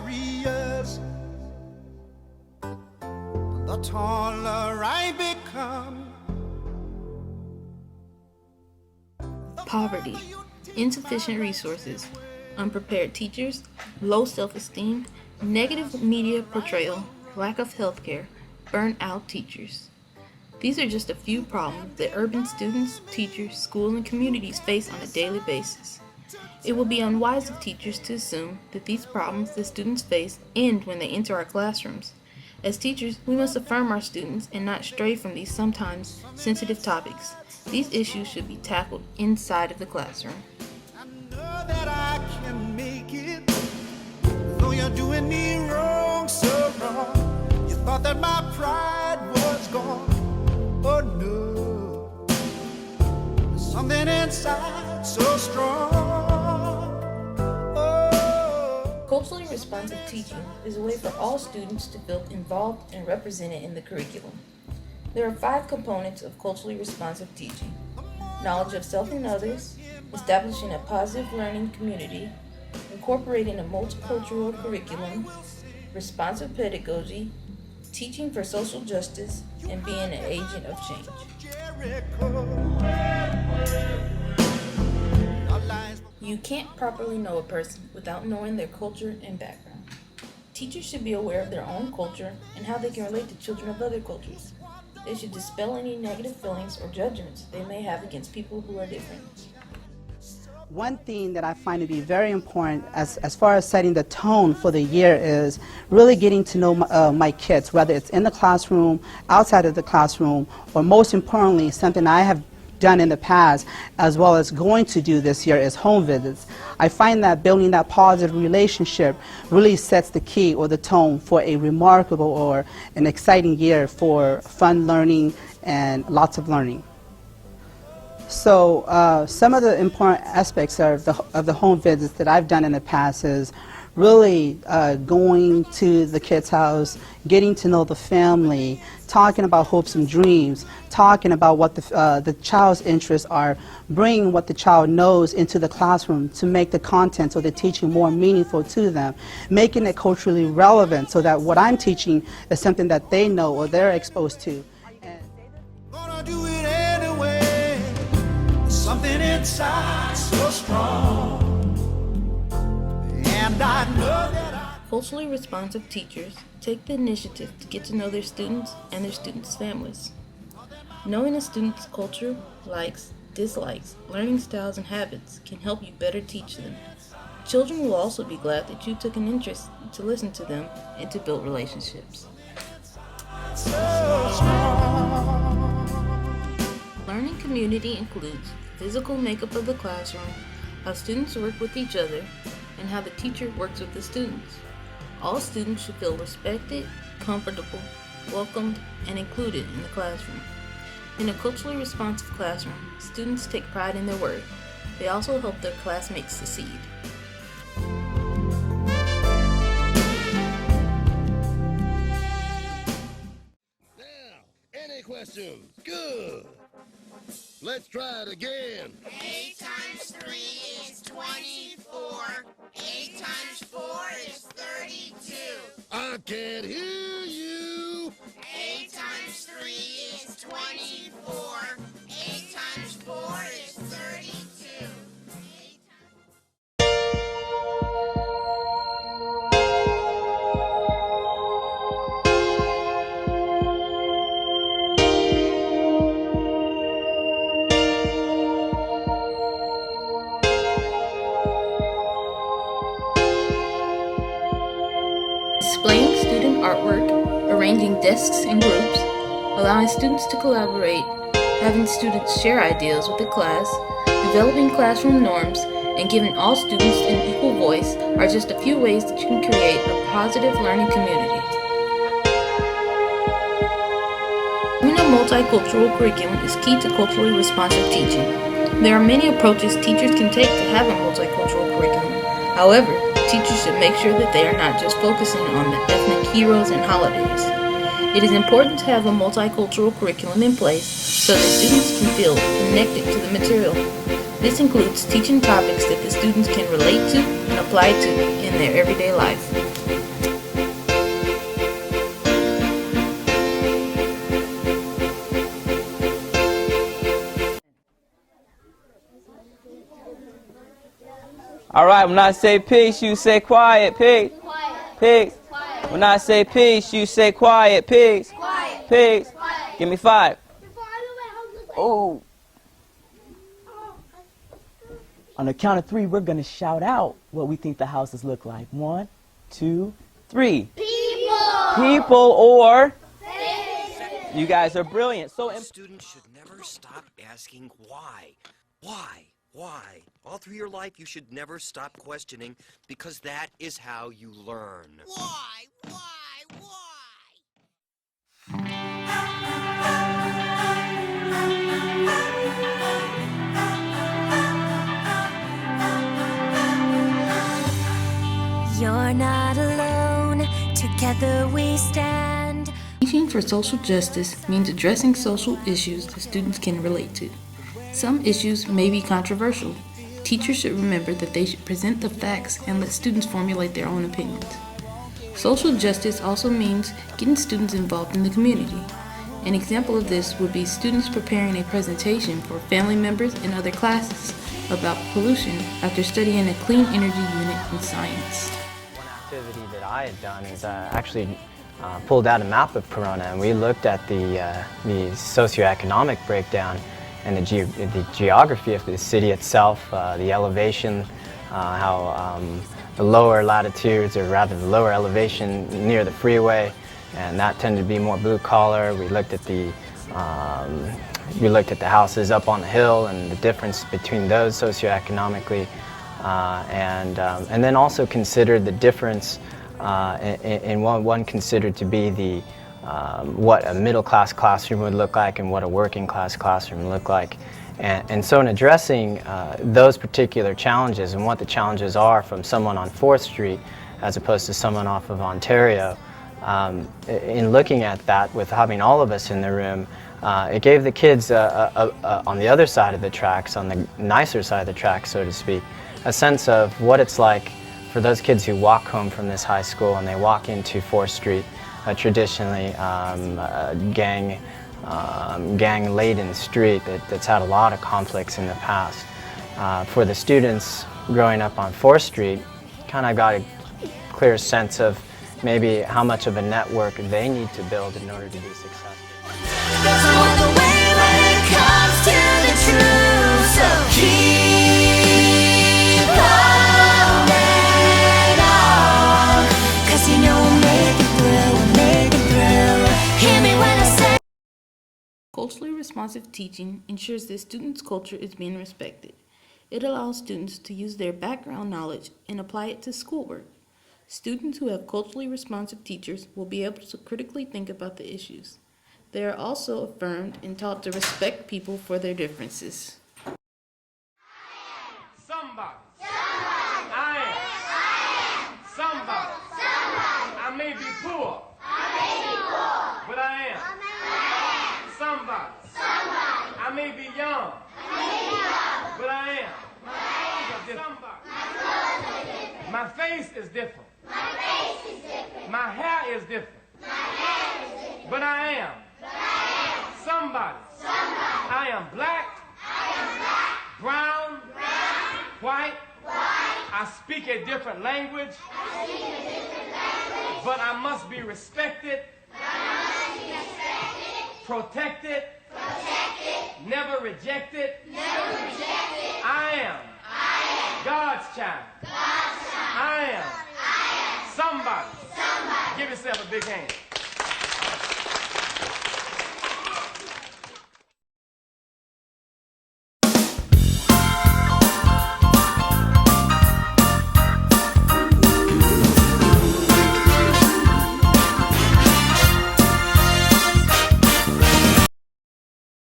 years, the taller I become. Poverty, insufficient resources, unprepared teachers, low self-esteem, negative media portrayal, lack of healthcare, burnt out teachers. These are just a few problems that urban students, teachers, schools, and communities face on a daily basis. It will be unwise of teachers to assume that these problems that students face end when they enter our classrooms. As teachers, we must affirm our students and not stray from these sometimes sensitive topics. These issues should be tackled inside of the classroom. I know that I can make it, though you're doing me wrong, so wrong. You thought that my pride was gone. Oh no, there's something inside so strong. Oh. Culturally responsive teaching is a way for all students to feel involved and represented in the curriculum. There are 5 components of culturally responsive teaching: knowledge of self and others, establishing a positive learning community, incorporating a multicultural curriculum, responsive pedagogy, teaching for social justice, and being an agent of change. You can't properly know a person without knowing their culture and background. Teachers should be aware of their own culture and how they can relate to children of other cultures. They should dispel any negative feelings or judgments they may have against people who are different. One thing that I find to be very important as far as setting the tone for the year is really getting to know my kids, whether it's in the classroom, outside of the classroom, or most importantly, something I have done in the past as well as going to do this year is home visits. I find that building that positive relationship really sets the key or the tone for a remarkable or an exciting year for fun learning and lots of learning. So some of the important aspects of the home visits that I've done in the past is really going to the kids' house, getting to know the family, talking about hopes and dreams, talking about what the child's interests are, bringing what the child knows into the classroom to make the content or the teaching more meaningful to them, making it culturally relevant so that what I'm teaching is something that they know or they're exposed to. Gonna do it anyway. Something inside so strong. And I know that Culturally responsive teachers take the initiative to get to know their students and their students' families. Knowing a student's culture, likes, dislikes, learning styles, and habits can help you better teach them. Children will also be glad that you took an interest to listen to them and to build relationships. so strong. Learning community includes physical makeup of the classroom, how students work with each other, and how the teacher works with the students. All students should feel respected, comfortable, welcomed, and included in the classroom. In a culturally responsive classroom, students take pride in their work. They also help their classmates succeed. Now, any questions? Good. Let's try it again. 8 times 3 is 24. 8 times 4 is 32. I can't hear you. 8 times 3 is 24. 8 times 4 is 32. Displaying student artwork, arranging desks in groups, allowing students to collaborate, having students share ideas with the class, developing classroom norms, and giving all students an equal voice are just a few ways that you can create a positive learning community. Having a multicultural curriculum is key to culturally responsive teaching. There are many approaches teachers can take to have a multicultural curriculum. However, teachers should make sure that they are not just focusing on the ethnic heroes and holidays. It is important to have a multicultural curriculum in place so that students can feel connected to the material. This includes teaching topics that the students can relate to and apply to in their everyday life. All right, when I say peace, you say quiet. Peace. Peace. When I say peace, you say quiet. Peace. Peace. Give me 5. Oh. On the count of 3, we're going to shout out what we think the houses look like. 1, 2, 3. People or citizens. You guys are brilliant. Students should never stop asking why. Why? All through your life, you should never stop questioning, because that is how you learn. Why? You're not alone, together we stand. Teaching for social justice means addressing social issues that students can relate to. Some issues may be controversial. Teachers should remember that they should present the facts and let students formulate their own opinions. Social justice also means getting students involved in the community. An example of this would be students preparing a presentation for family members in other classes about pollution after studying a clean energy unit in science. One activity that I had done is actually pulled out a map of Corona, and we looked at the socioeconomic breakdown and the geography of the city itself, the elevation, how the lower latitudes, or rather the lower elevation near the freeway, and that tended to be more blue collar. We looked at the houses up on the hill and the difference between those socioeconomically, and then also considered the difference in what one considered to be the what a middle-class classroom would look like and what a working-class classroom would look like. And so in addressing those particular challenges and what the challenges are from someone on 4th Street as opposed to someone off of Ontario, in looking at that with having all of us in the room, it gave the kids on the other side of the tracks, on the nicer side of the tracks, so to speak, a sense of what it's like for those kids who walk home from this high school and they walk into 4th Street, traditionally gang-laden street that's had a lot of conflicts in the past. For the students growing up on 4th Street, kind of got a clear sense of maybe how much of a network they need to build in order to be successful. Culturally responsive teaching ensures that students' culture is being respected. It allows students to use their background knowledge and apply it to schoolwork. Students who have culturally responsive teachers will be able to critically think about the issues. They are also affirmed and taught to respect people for their differences. Somebody. I am. Somebody. I may be poor. But I am. Somebody. I may be young. But I am. Somebody. My face is different. My hair is different. But I am. Somebody. I am black. Brown. White. I speak a different language. But I must be respected. Protected. Never rejected. I am. God's child. I am. Somebody. Give yourself a big hand.